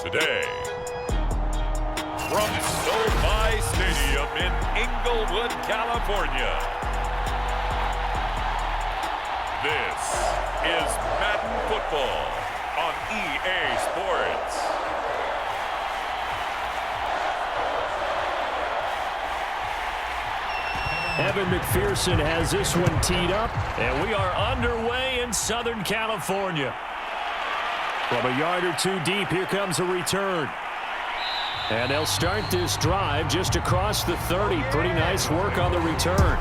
today. From SoFi Stadium in Inglewood, California, this is Madden Football on EA Sports. Evan McPherson has this one teed up, and we are underway in Southern California. From a yard or two deep, here comes a return. And they'll start this drive just across the 30. Pretty nice work on the return.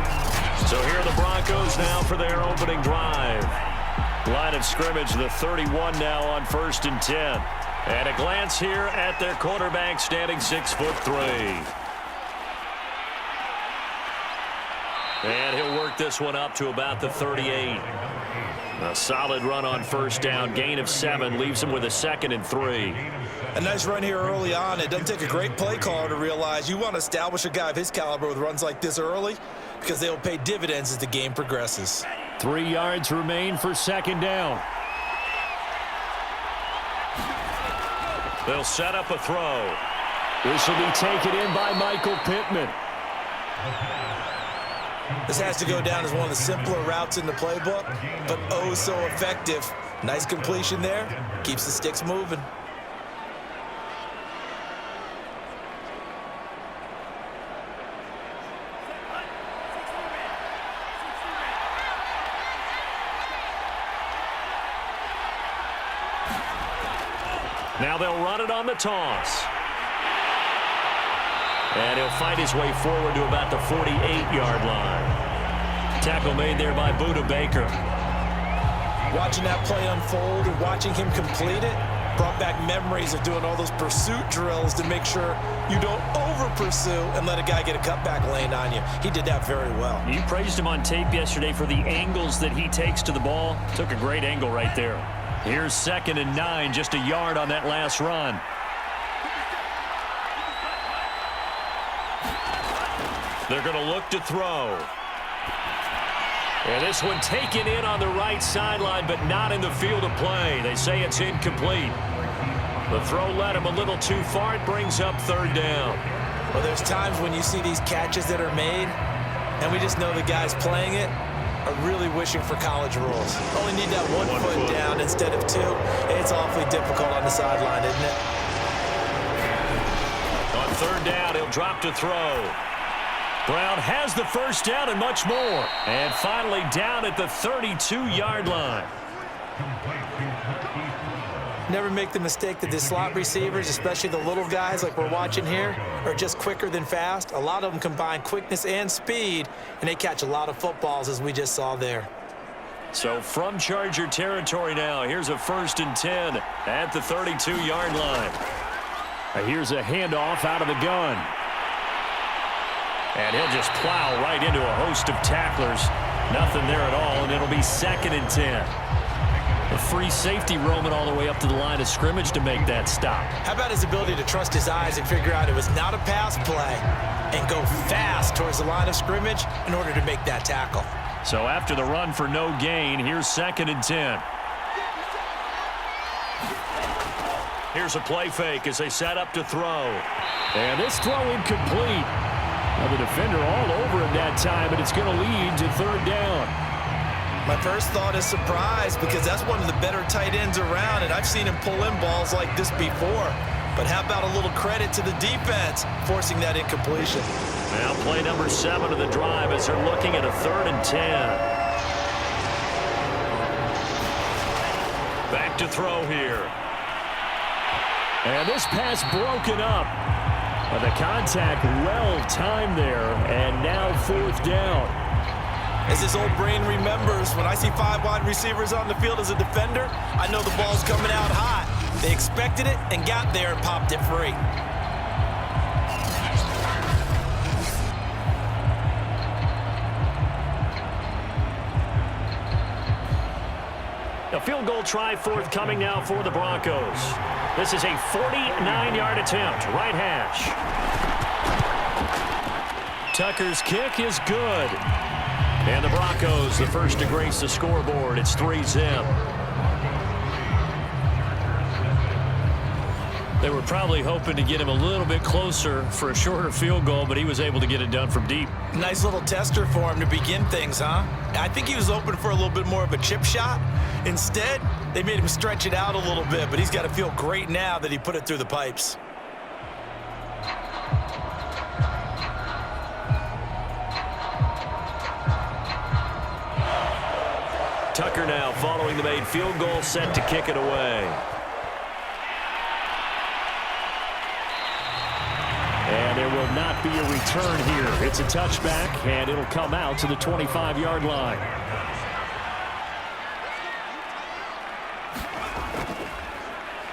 So here are the Broncos now for their opening drive. Line of scrimmage, the 31 now on 1st and 10. And a glance here at their quarterback, standing 6'3". And he'll work this one up to about the 38. A solid run on 1st down. Gain of 7 leaves him with a 2nd and 3. A nice run here early on. It doesn't take a great play caller to realize you want to establish a guy of his caliber with runs like this early because they will pay dividends as the game progresses. 3 yards remain for 2nd down. They'll set up a throw. This will be taken in by Michael Pittman. This has to go down as one of the simpler routes in the playbook, but oh so effective. Nice completion there. Keeps the sticks moving. Now they'll run it on the toss. And he'll fight his way forward to about the 48-yard line. Tackle made there by Budda Baker. Watching that play unfold and watching him complete it brought back memories of doing all those pursuit drills to make sure you don't over-pursue and let a guy get a cutback lane on you. He did that very well. You praised him on tape yesterday for the angles that he takes to the ball. Took a great angle right there. Here's 2nd and 9, just a yard on that last run. They're going to look to throw. And this one taken in on the right sideline, but not in the field of play. They say it's incomplete. The throw led him a little too far. It brings up 3rd down. Well, there's times when you see these catches that are made, and we just know the guys playing it are really wishing for college rules. Only need that one foot down instead of 2. It's awfully difficult on the sideline, isn't it? On 3rd down, he'll drop to throw. Brown has the 1st down and much more. And finally down at the 32-yard line. Never make the mistake that the slot receivers, especially the little guys like we're watching here, are just quicker than fast. A lot of them combine quickness and speed, and they catch a lot of footballs, as we just saw there. So from Charger territory now, here's a 1st and 10 at the 32-yard line. Here's a handoff out of the gun. And he'll just plow right into a host of tacklers. Nothing there at all, and it'll be 2nd and 10. A free safety roaming all the way up to the line of scrimmage to make that stop. How about his ability to trust his eyes and figure out it was not a pass play and go fast towards the line of scrimmage in order to make that tackle. So after the run for no gain, here's 2nd and 10. Here's a play fake as they set up to throw. And this throw incomplete. Well, the defender all over him that time, but it's going to lead to 3rd down. My first thought is surprise because that's one of the better tight ends around, and I've seen him pull in balls like this before. But how about a little credit to the defense forcing that incompletion? Now play number 7 of the drive as they're looking at a 3rd and 10. Back to throw here. And this pass broken up. But the contact well timed there, and now 4th down. As his old brain remembers, when I see 5 wide receivers on the field as a defender, I know the ball's coming out hot. They expected it and got there and popped it free. A field goal try forthcoming now for the Broncos. This is a 49-yard attempt, right hash. Tucker's kick is good. And the Broncos, the first to grace the scoreboard. It's 3-0. They were probably hoping to get him a little bit closer for a shorter field goal, but he was able to get it done from deep. Nice little tester for him to begin things, huh? I think he was open for a little bit more of a chip shot. Instead, they made him stretch it out a little bit, but he's got to feel great now that he put it through the pipes. Tucker now following the made field goal, set to kick it away. And there will not be a return here. It's a touchback, and it'll come out to the 25-yard line.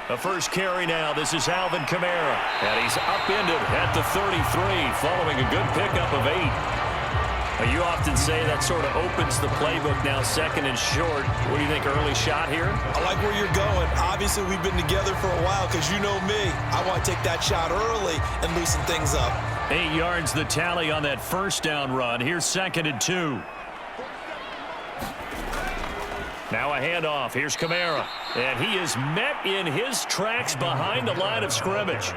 The first carry now. This is Alvin Kamara. And he's upended at the 33 following a good pickup of 8. You often say that sort of opens the playbook now, second and short. What do you think, early shot here? I like where you're going. Obviously, we've been together for a while because you know me. I want to take that shot early and loosen things up. 8 yards the tally on that first down run. Here's 2nd and 2. Now a handoff. Here's Kamara. And he is met in his tracks behind the line of scrimmage.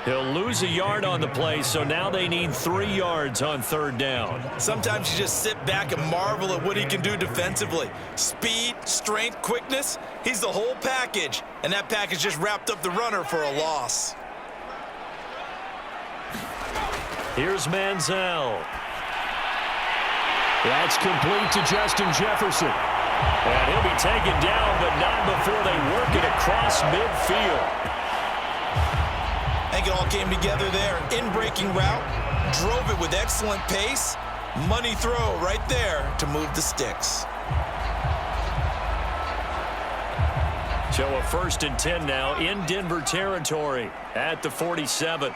He'll lose a yard on the play, so now they need 3 yards on 3rd down. Sometimes you just sit back and marvel at what he can do defensively. Speed, strength, quickness, he's the whole package. And that package just wrapped up the runner for a loss. Here's Manziel. That's complete to Justin Jefferson. And he'll be taken down, but not before they work it across midfield. I think it all came together there. In-breaking route, drove it with excellent pace. Money throw right there to move the sticks. So a 1st and 10 now in Denver territory at the 47.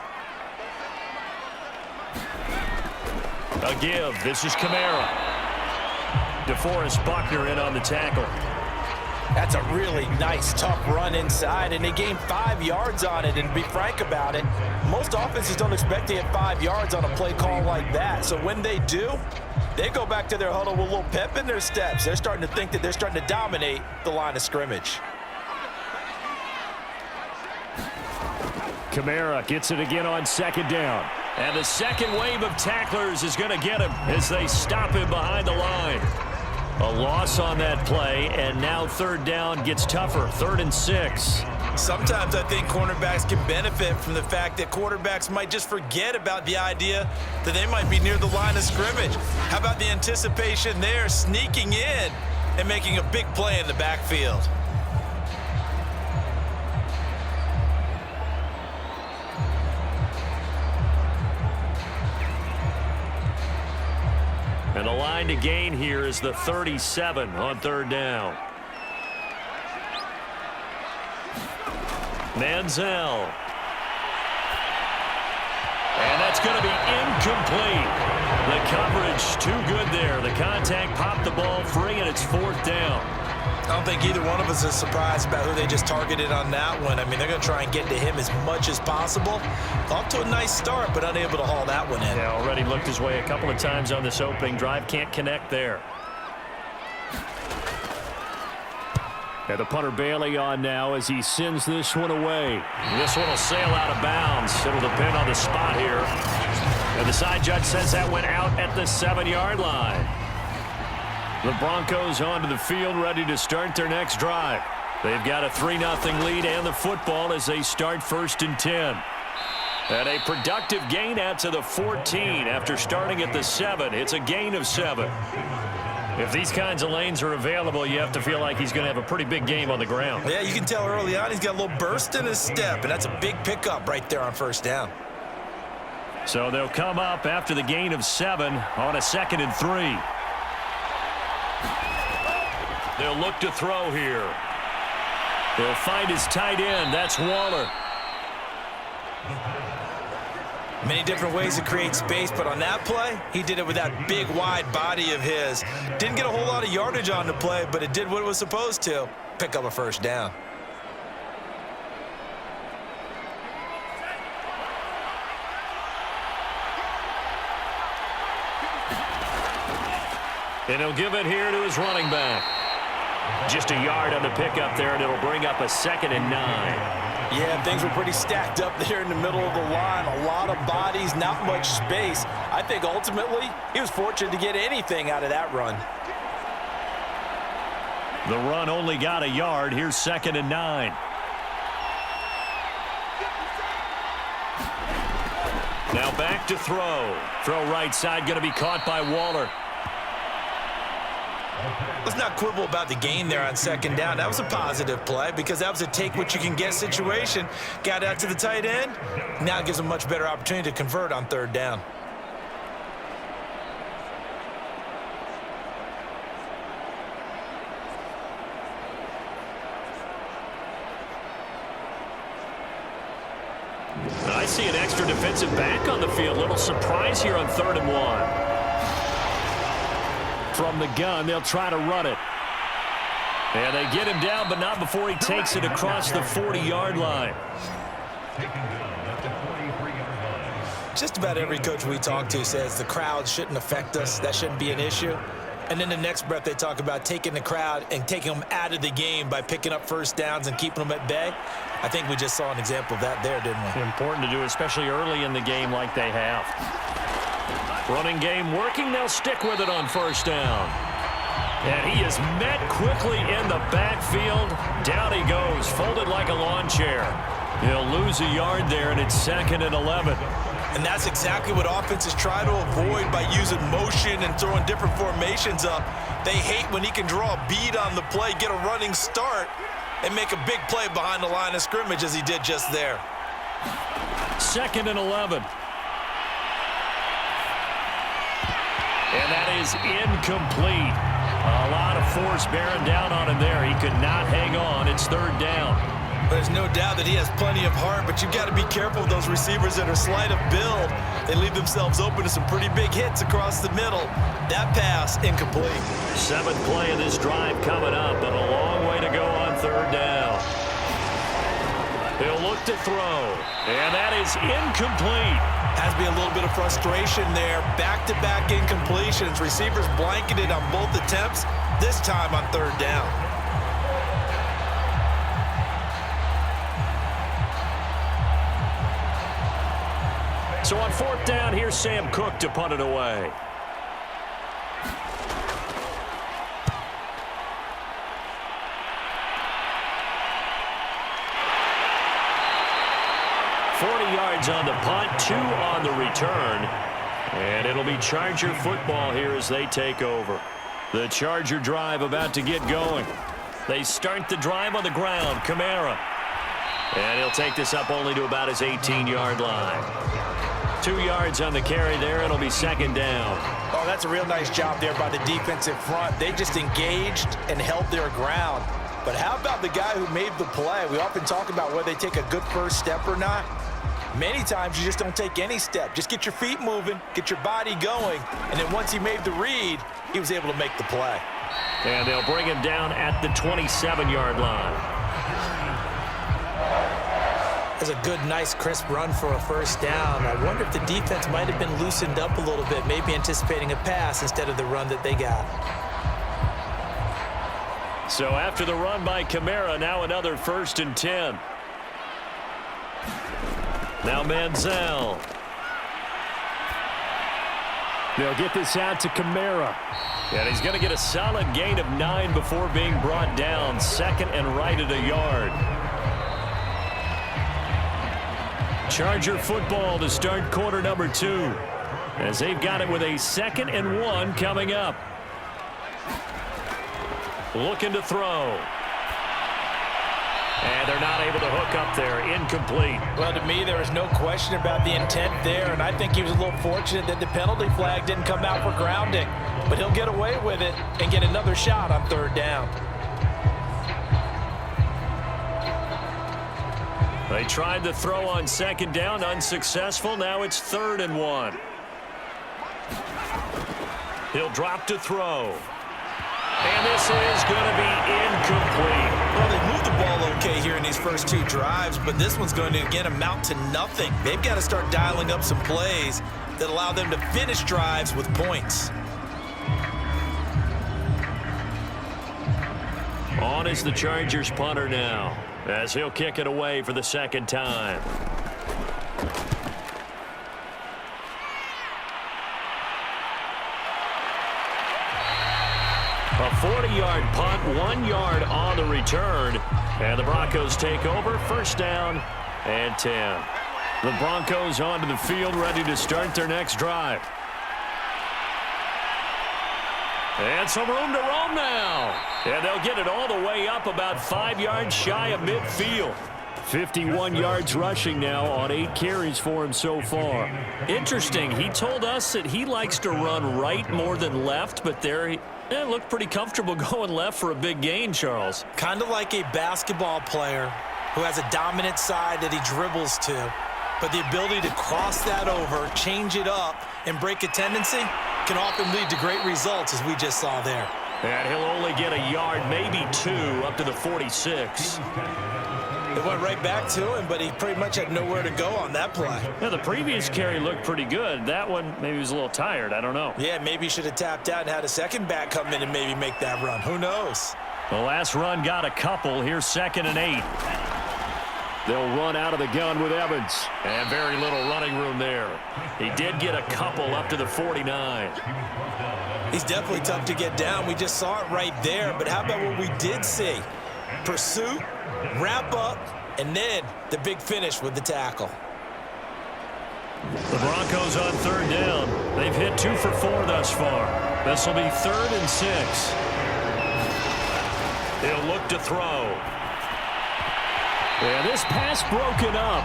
A give. This is Kamara. DeForest Buckner in on the tackle. That's a really nice, tough run inside, and they gained 5 yards on it. And to be frank about it, most offenses don't expect to get 5 yards on a play call like that. So when they do, they go back to their huddle with a little pep in their steps. They're starting to think that they're starting to dominate the line of scrimmage. Kamara gets it again on 2nd down. And the second wave of tacklers is going to get him as they stop him behind the line. A loss on that play, and now 3rd down gets tougher. 3rd and 6. Sometimes I think cornerbacks can benefit from the fact that quarterbacks might just forget about the idea that they might be near the line of scrimmage. How about the anticipation there, sneaking in and making a big play in the backfield? And the line to gain here is the 37 on 3rd down. Manziel. And that's going to be incomplete. The coverage too good there. The contact popped the ball free, and it's 4th down. I don't think either one of us is surprised about who they just targeted on that one. I mean, they're going to try and get to him as much as possible. Off to a nice start, but unable to haul that one in. Yeah, already looked his way a couple of times on this opening drive. Can't connect there. And the punter Bailey on now as he sends this one away. This one will sail out of bounds. It'll depend on the spot here. And the side judge says that went out at the 7-yard line. The Broncos onto the field, ready to start their next drive. They've got a 3-0 lead and the football as they start 1st and 10. And a productive gain out to the 14 after starting at the 7. It's a gain of 7. If these kinds of lanes are available, you have to feel like he's going to have a pretty big game on the ground. Yeah, you can tell early on he's got a little burst in his step, and that's a big pickup right there on 1st down. So they'll come up after the gain of 7 on a 2nd and 3. They'll look to throw here. They'll find his tight end. That's Waller. Many different ways to create space, but on that play, he did it with that big, wide body of his. Didn't get a whole lot of yardage on the play, but it did what it was supposed to. Pick up a 1st down. And he'll give it here to his running back. Just a yard on the pickup there, and it'll bring up a 2nd and 9. Yeah, things were pretty stacked up there in the middle of the line. A lot of bodies, not much space. I think ultimately he was fortunate to get anything out of that run. The run only got a yard. Here's 2nd and 9. Now back to throw. Throw right side, going to be caught by Waller. Let's not quibble about the gain there on 2nd down. That was a positive play because that was a take-what-you-can-get situation. Got out to the tight end. Now it gives them a much better opportunity to convert on 3rd down. I see an extra defensive back on the field. Little surprise here on 3rd and 1. From the gun, they'll try to run it. And they get him down, but not before he takes it across the 40-yard line. Just about every coach we talk to says the crowd shouldn't affect us. That shouldn't be an issue. And then the next breath they talk about taking the crowd and taking them out of the game by picking up 1st downs and keeping them at bay. I think we just saw an example of that there, didn't we? Important to do, especially early in the game like they have. Running game working. They'll stick with it on 1st down. And he is met quickly in the backfield. Down he goes, folded like a lawn chair. He'll lose a yard there, and it's 2nd and 11. And that's exactly what offenses try to avoid by using motion and throwing different formations up. They hate when he can draw a bead on the play, get a running start, and make a big play behind the line of scrimmage as he did just there. 2nd and 11. And that is incomplete. A lot of force bearing down on him there. He could not hang on. It's 3rd down. There's no doubt that he has plenty of heart, but you've got to be careful of those receivers that are slight of build. They leave themselves open to some pretty big hits across the middle. That pass, incomplete. 7th play of this drive coming up, but a long way to go on 3rd down. He'll look to throw, and that is incomplete. Has to be a little bit of frustration there. Back-to-back incompletions. Receivers blanketed on both attempts, this time on 3rd down. So on 4th down, here's Sam Cook to punt it away. On the punt, 2 on the return, and it'll be Charger football here as they take over. The Charger drive about to get going. They start the drive on the ground. Kamara, and he'll take this up only to about his 18-yard line. 2 yards on the carry there. It'll be 2nd down. Oh, that's a real nice job there by the defensive front. They just engaged and held their ground. But how about the guy who made the play? We often talk about whether they take a good first step or not. Many times you just don't take any step. Just get your feet moving, get your body going, and then once he made the read, he was able to make the play. And they'll bring him down at the 27-yard line. That's a good, nice, crisp run for a 1st down. I wonder if the defense might have been loosened up a little bit, maybe anticipating a pass instead of the run that they got. So after the run by Kamara, now another 1st and 10. Now Manziel. They'll get this out to Kamara. And he's going to get a solid gain of 9 before being brought down. 2nd and right at a yard. Charger football to start quarter number 2. As they've got it with a 2nd and 1 coming up. Looking to throw. And they're not able to hook up there. Incomplete. Well, to me, there was no question about the intent there, and I think he was a little fortunate that the penalty flag didn't come out for grounding. But he'll get away with it and get another shot on 3rd down. They tried to throw on 2nd down, unsuccessful. Now it's 3rd and 1. He'll drop to throw. And this is going to be incomplete. Well, they moved the ball okay here in these first 2 drives, but this one's going to, again, amount to nothing. They've got to start dialing up some plays that allow them to finish drives with points. On is the Chargers punter now. as he'll kick it away for the second time. A 40-yard punt, 1 yard on the return. And the Broncos take over, first down and 10. The Broncos onto the field, ready to start their next drive. And some room to roam now. And they'll get it all the way up about 5 yards shy of midfield. 51 yards rushing now on 8 carries for him so far. Interesting, he told us that he likes to run right more than left, but there he looked pretty comfortable going left for a big gain, Charles. Kind of like a basketball player who has a dominant side that he dribbles to, but the ability to cross that over, change it up, and break a tendency can often lead to great results, as we just saw there. And he'll only get a yard, maybe 2, up to the 46. It went right back to him, but he pretty much had nowhere to go on that play. Yeah, the previous carry looked pretty good. That one, maybe he was a little tired. I don't know. Yeah, maybe he should have tapped out and had a second back come in and maybe make that run. Who knows? The last run got a couple. Here's 2nd and 8. They'll run out of the gun with Evans. And very little running room there. He did get a couple up to the 49. He's definitely tough to get down. We just saw it right there. But how about what we did see? Pursuit, wrap up, and then the big finish with the tackle. The Broncos on 3rd down. They've hit 2 for 4 thus far. This will be 3rd and 6. He'll look to throw. Yeah, this pass broken up.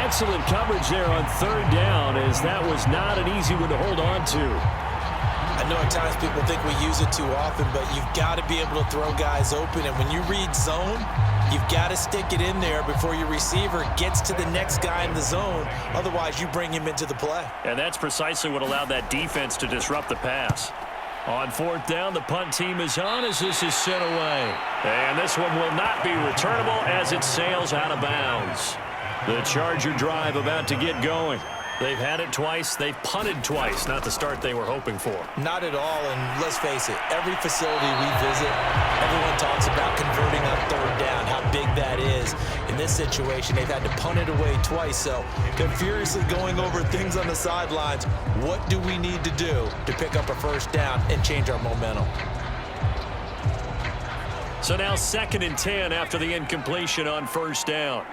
Excellent coverage there on 3rd down, as that was not an easy one to hold on to. I know at times people think we use it too often, but you've got to be able to throw guys open. And when you read zone, you've got to stick it in there before your receiver gets to the next guy in the zone. Otherwise, you bring him into the play. And that's precisely what allowed that defense to disrupt the pass. On 4th down, the punt team is on as this is sent away. And this one will not be returnable as it sails out of bounds. The Charger drive about to get going. They've had it twice. They've punted twice. Not the start they were hoping for. Not at all, and let's face it, every facility we visit, everyone talks about converting on 3rd down, how big that is. In this situation, they've had to punt it away twice, so they're furiously going over things on the sidelines. What do we need to do to pick up a 1st down and change our momentum? So now 2nd and 10 after the incompletion on 1st down.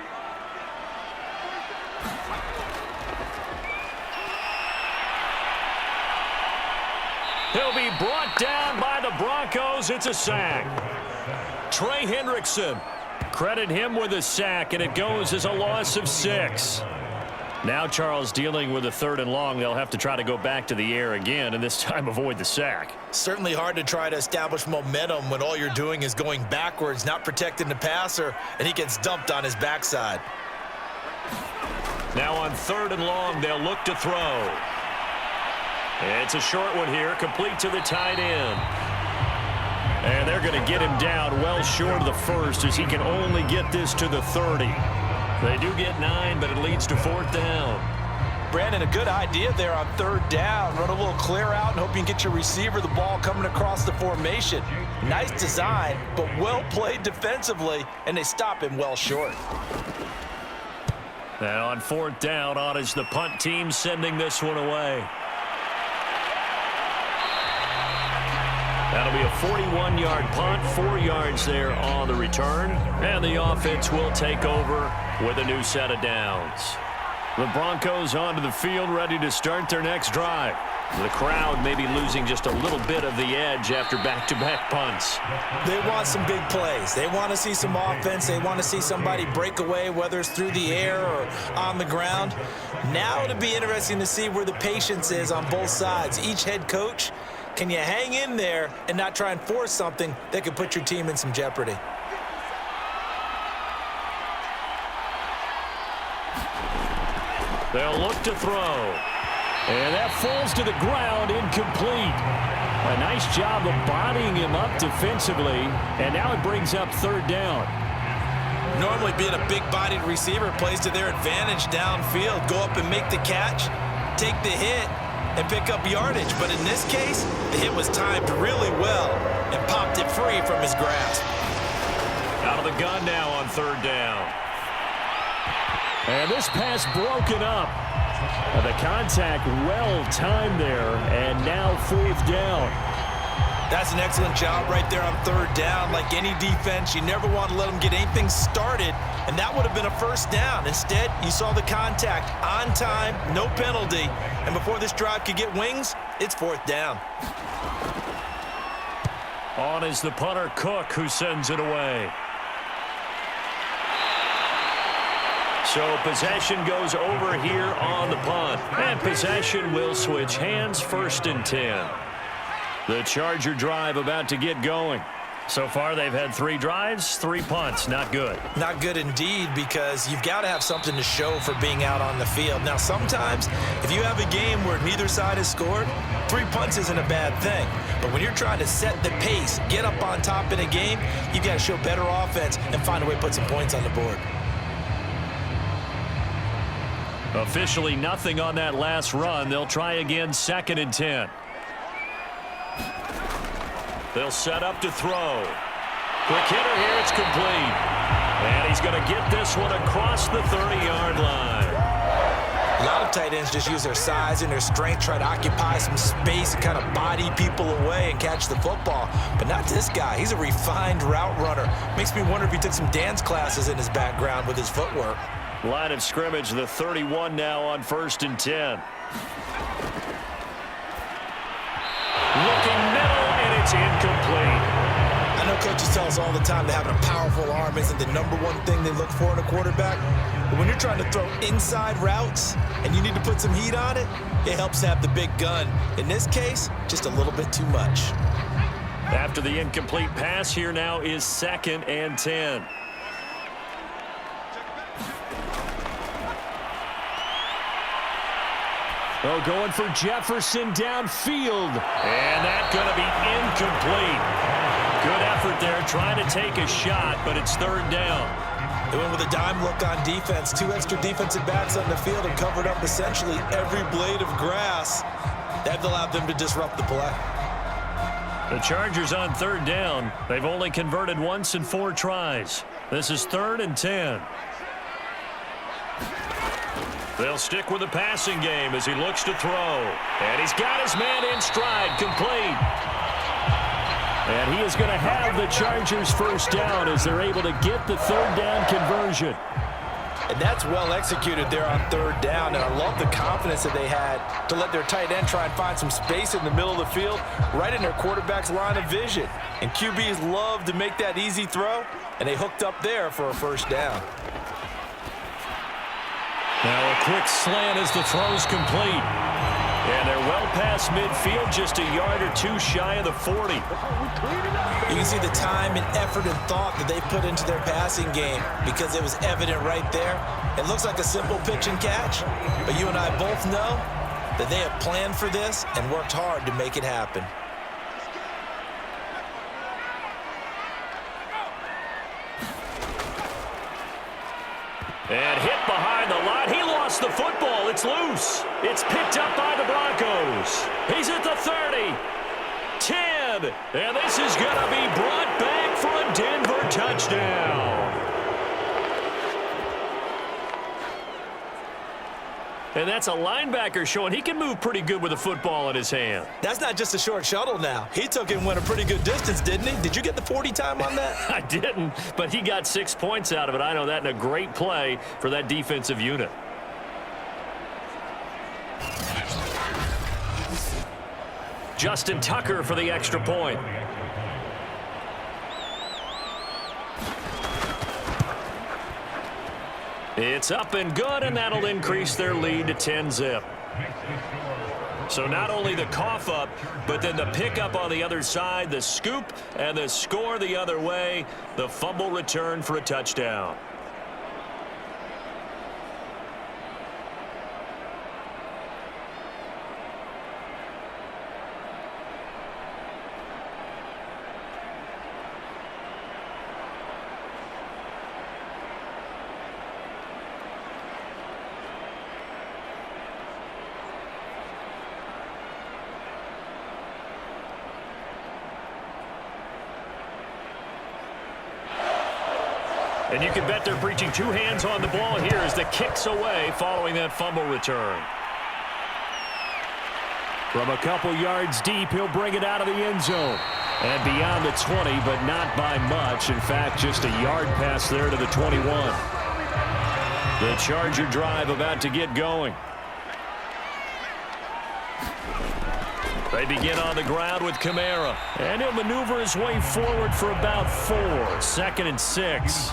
He'll be brought down by the Broncos. It's a sack. Trey Hendrickson. Credit him with a sack, and it goes as a loss of 6. Now Charles dealing with a 3rd and long. They'll have to try to go back to the air again, and this time avoid the sack. Certainly hard to try to establish momentum when all you're doing is going backwards, not protecting the passer, and he gets dumped on his backside. Now on 3rd and long, they'll look to throw. It's a short one here, complete to the tight end. And they're going to get him down well short of the 1st as he can only get this to the 30. They do get 9, but it leads to 4th down. Brandon, a good idea there on 3rd down. Run a little clear out and hope you can get your receiver the ball coming across the formation. Nice design, but well played defensively, and they stop him well short. And on 4th down, on is the punt team sending this one away. That'll be a 41-yard punt, 4 yards there on the return. And the offense will take over with a new set of downs. The Broncos onto the field, ready to start their next drive. The crowd may be losing just a little bit of the edge after back-to-back punts. They want some big plays. They want to see some offense. They want to see somebody break away, whether it's through the air or on the ground. Now it'll be interesting to see where the patience is on both sides. Each head coach, can you hang in there and not try and force something that could put your team in some jeopardy? They'll look to throw. And that falls to the ground, incomplete. A nice job of bodying him up defensively, and now it brings up 3rd down. Normally being a big-bodied receiver plays to their advantage downfield. Go up and make the catch, take the hit, and pick up yardage. But in this case, the hit was timed really well and popped it free from his grasp. Out Out of the gun now on third down. And this pass broken up. The contact well timed there, and now fourth down. That's an excellent job right there on third down. Like any defense, you never want to let them get anything started, and that would have been a first down. Instead, you saw the contact on time, no penalty, and before this drive could get wings, it's fourth down. On is the punter, Cook, who sends it away. So possession goes over here on the punt, and possession will switch hands, 1st and 10. The Charger drive about to get going. So far, they've had 3 drives, 3 punts. Not good. Not good indeed, because you've got to have something to show for being out on the field. Now, sometimes, if you have a game where neither side has scored, 3 punts isn't a bad thing. But when you're trying to set the pace, get up on top in a game, you've got to show better offense and find a way to put some points on the board. Officially nothing on that last run. They'll try again, 2nd and 10. They'll set up to throw. Quick hitter here, it's complete. And he's going to get this one across the 30-yard line. A lot of tight ends just use their size and their strength, try to occupy some space and kind of body people away and catch the football. But not this guy. He's a refined route runner. Makes me wonder if he took some dance classes in his background with his footwork. Line of scrimmage, the 31 now on 1st and 10. Looking middle, and it's incomplete. I know coaches tell us all the time that having a powerful arm isn't the #1 thing they look for in a quarterback. But when you're trying to throw inside routes and you need to put some heat on it, it helps to have the big gun. In this case, just a little bit too much. After the incomplete pass, here now is 2nd and 10. Oh, going for Jefferson downfield. And that's going to be incomplete. Good effort there, trying to take a shot, but it's 3rd down. They went with a dime look on defense. 2 extra defensive backs on the field and covered up essentially every blade of grass. That allowed them to disrupt the play. The Chargers on 3rd down. They've only converted once in 4 tries. This is 3rd and 10. They'll stick with the passing game as he looks to throw. And he's got his man in stride, complete. And he is going to have the Chargers first down as they're able to get the 3rd down conversion. And that's well executed there on 3rd down. And I love the confidence that they had to let their tight end try and find some space in the middle of the field, right in their quarterback's line of vision. And QBs love to make that easy throw, and they hooked up there for a first down. Now a quick slant as the throw's complete. And they're well past midfield, just a yard or 2 shy of the 40. You can see the time and effort and thought that they put into their passing game because it was evident right there. It looks like a simple pitch and catch, but you and I both know that they have planned for this and worked hard to make it happen. And hit behind the line. He lost the football. It's loose. It's picked up by the Broncos. He's at the 30. 10. And this is going to be brought back for a Denver touchdown. And that's a linebacker showing he can move pretty good with a football in his hand. That's not just a short shuttle now. He took it and went a pretty good distance, didn't he? Did you get the 40 time on that? I didn't, but he got 6 points out of it. I know that, in a great play for that defensive unit. Justin Tucker for the extra point. It's up and good, and that'll increase their lead to 10-zip. So not only the cough up, but then the pickup on the other side, the scoop, and the score the other way, the fumble return for a touchdown. And you can bet they're preaching two hands on the ball here as the kick's away following that fumble return. From a couple yards deep, he'll bring it out of the end zone. And beyond the 20, but not by much. In fact, just a yard pass there to the 21. The Charger drive about to get going. They begin on the ground with Kamara. And he'll maneuver his way forward for about 4. 2nd and 6.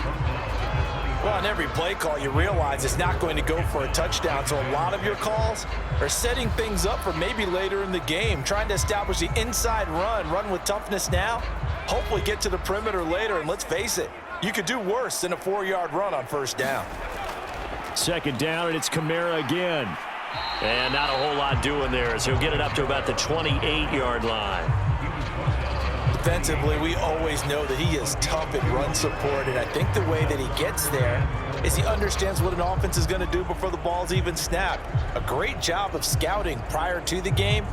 Well, on every play call, you realize it's not going to go for a touchdown. So a lot of your calls are setting things up for maybe later in the game, trying to establish the inside run with toughness now, hopefully get to the perimeter later. And let's face it, you could do worse than a 4-yard run on first down. 2nd down, and it's Kamara again. And not a whole lot doing there as he'll get it up to about the 28-yard line. Defensively, we always know that he is tough in run support, and I think the way that he gets there is he understands what an offense is going to do before the ball's even snapped. A great job of scouting prior to the game,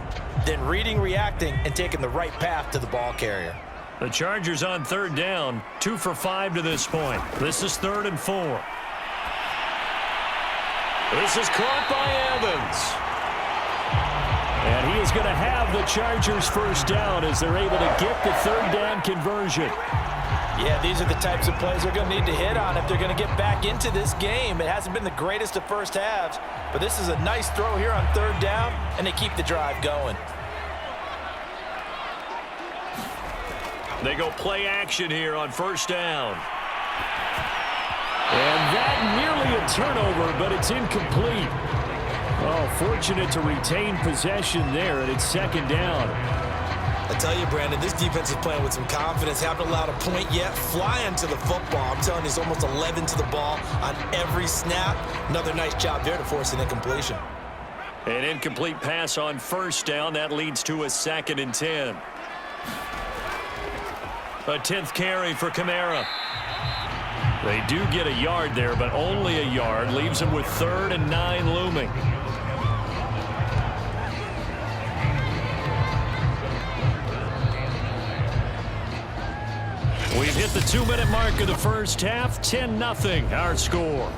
then reading, reacting, and taking the right path to the ball carrier. The Chargers on 3rd down, 2 for 5 to this point. This is 3rd and 4. This is caught by Evans. And he is going to have the Chargers first down as they're able to get the 3rd down conversion. Yeah, these are the types of plays they're going to need to hit on if they're going to get back into this game. It hasn't been the greatest of first halves, but this is a nice throw here on 3rd down, and they keep the drive going. They go play action here on 1st down. And that nearly a turnover, but it's incomplete. Oh, fortunate to retain possession there, and it's 2nd down. I tell you, Brandon, this defense is playing with some confidence. Haven't allowed a point yet. Flying to the football. I'm telling you, it's almost 11 to the ball on every snap. Another nice job there to force an incompletion. An incomplete pass on 1st down. That leads to a 2nd and 10. A 10th carry for Kamara. They do get a yard there, but only a yard. Leaves them with 3rd and 9 looming. We've hit the 2-minute mark of the first half. 10-0 our score.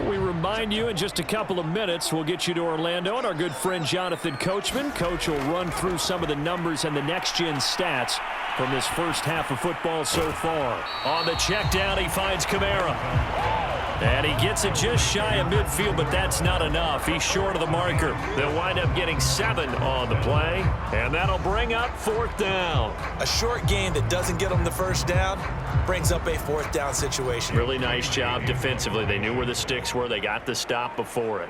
We remind you in just a couple of minutes we'll get you to Orlando and our good friend Jonathan Coachman. Coach will run through some of the numbers and the next-gen stats from this first half of football so far. On the check down, he finds Kamara. And he gets it just shy of midfield, but that's not enough. He's short of the marker. They'll wind up getting 7 on the play, and that'll bring up 4th down. A short gain that doesn't get them the first down brings up a 4th down situation. Really nice job defensively. They knew where the sticks were. They got the stop before it.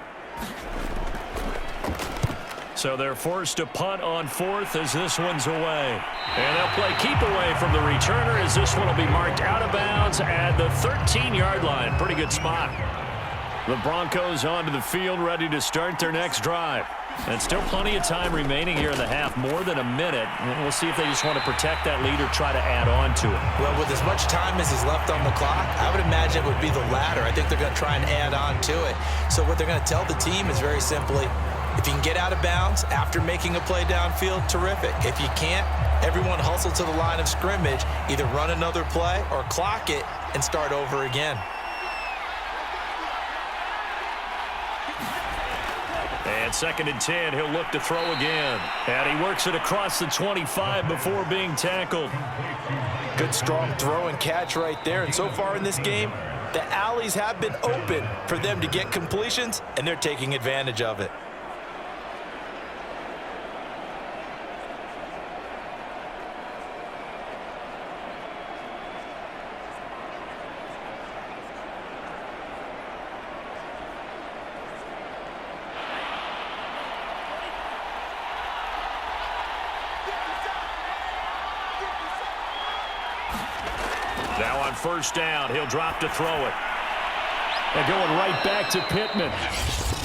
So they're forced to punt on 4th as this one's away. And they'll play keep away from the returner as this one will be marked out of bounds at the 13-yard line. Pretty good spot. The Broncos onto the field ready to start their next drive. And still plenty of time remaining here in the half, more than a minute. And we'll see if they just want to protect that lead or try to add on to it. Well, with as much time as is left on the clock, I would imagine it would be the latter. I think they're going to try and add on to it. So what they're going to tell the team is very simply, if you can get out of bounds after making a play downfield, terrific. If you can't, everyone hustle to the line of scrimmage, either run another play or clock it and start over again. And 2nd and 10, he'll look to throw again. And he works it across the 25 before being tackled. Good strong throw and catch right there. And so far in this game, the alleys have been open for them to get completions, and they're taking advantage of it. Now on 1st down, he'll drop to throw it. And going right back to Pittman.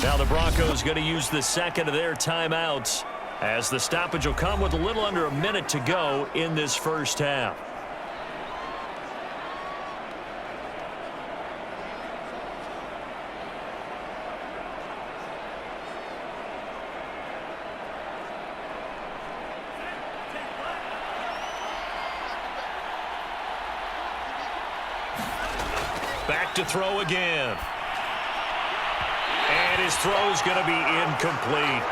Now the Broncos going to use the 2nd of their timeouts as the stoppage will come with a little under a minute to go in this first half. Back to throw again. And his throw's going to be incomplete.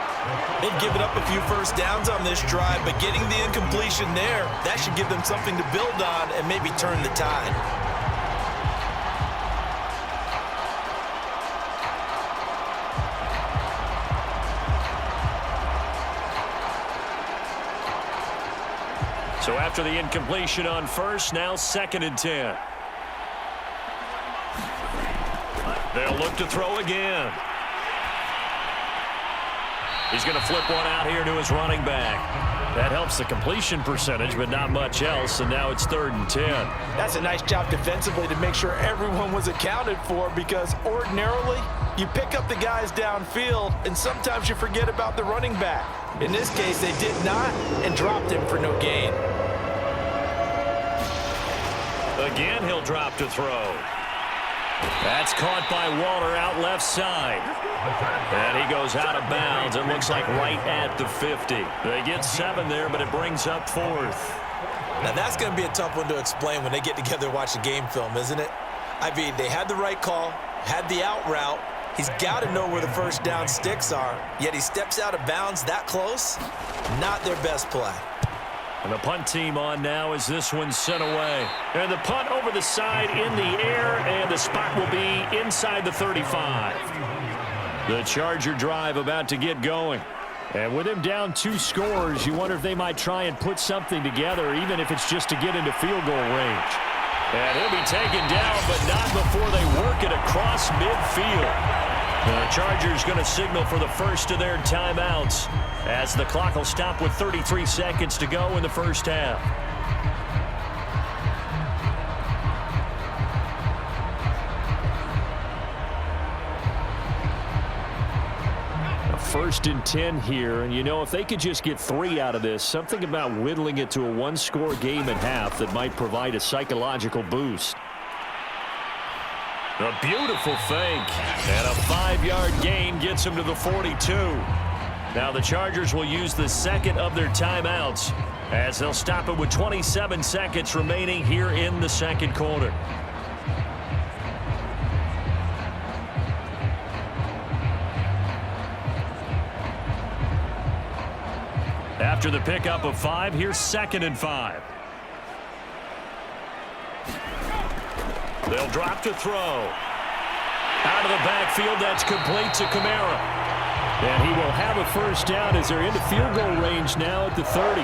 They've given up a few first downs on this drive, but getting the incompletion there, that should give them something to build on and maybe turn the tide. So after the incompletion on first, now 2nd and 10. They'll look to throw again. He's going to flip one out here to his running back. That helps the completion percentage, but not much else, and now it's 3rd and 10. That's a nice job defensively to make sure everyone was accounted for, because ordinarily you pick up the guys downfield, and sometimes you forget about the running back. In this case, they did not and dropped him for no gain. Again, he'll drop to throw. That's caught by Waller out left side. And he goes out of bounds. It looks like right at the 50. They get 7 there, but it brings up 4th. Now, that's going to be a tough one to explain when they get together and watch the game film, isn't it? I mean, they had the right call, had the out route. He's got to know where the first down sticks are, yet he steps out of bounds that close. Not their best play. And the punt team on now as this one's sent away. And the punt over the side in the air, and the spot will be inside the 35. The Charger drive about to get going. And with him down 2 scores, you wonder if they might try and put something together, even if it's just to get into field goal range. And he'll be taken down, but not before they work it across midfield. The Chargers going to signal for the first of their timeouts as the clock will stop with 33 seconds to go in the first half. 1st and 10 here, and you know, if they could just get 3 out of this, something about whittling it to a 1-score game at half that might provide a psychological boost. A beautiful fake, and a 5-yard gain gets him to the 42. Now the Chargers will use the 2nd of their timeouts as they'll stop it with 27 seconds remaining here in the 2nd quarter. After the pickup of 5, here's 2nd and 5. They'll drop to throw. Out of the backfield, that's complete to Kamara. And he will have a first down as they're into field goal range now at the 30.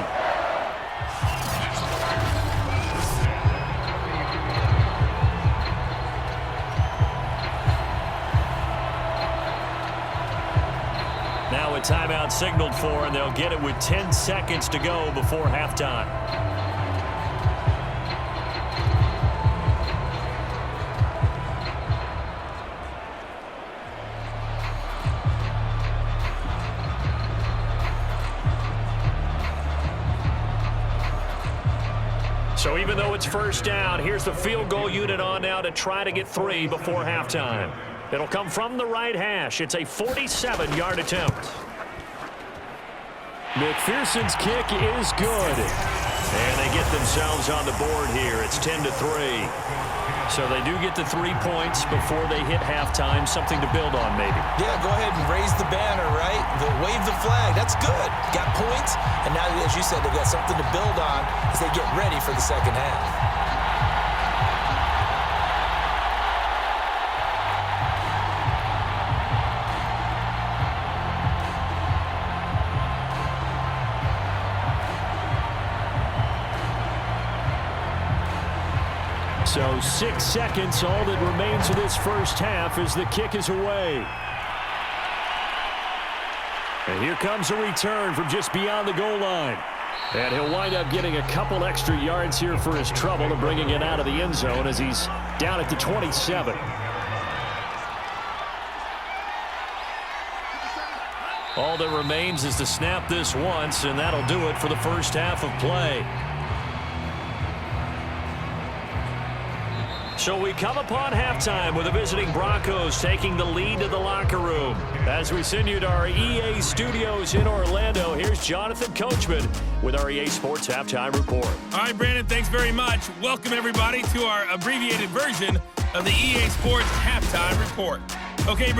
Now a timeout signaled for, and they'll get it with 10 seconds to go before halftime. So even though it's first down, here's the field goal unit on now to try to get 3 before halftime. It'll come from the right hash. It's a 47-yard attempt. McPherson's kick is good. And they get themselves on the board here. It's 10-3. So they do get the 3 points before they hit halftime. Something to build on, maybe. Yeah, go ahead and raise the banner, right? Wave the flag. That's good. Got points. And now, as you said, they've got something to build on as they get ready for the second half. So 6 seconds, all that remains of this first half as the kick is away. And here comes a return from just beyond the goal line. And he'll wind up getting a couple extra yards here for his trouble and bringing it out of the end zone as he's down at the 27. All that remains is to snap this once, and that'll do it for the first half of play. So we come upon halftime with the visiting Broncos taking the lead to the locker room. As we send you to our EA studios in Orlando, here's Jonathan Coachman with our EA Sports Halftime Report. All right, Brandon, thanks very much. Welcome, everybody, to our abbreviated version of the EA Sports Halftime Report. Okay, Brandon.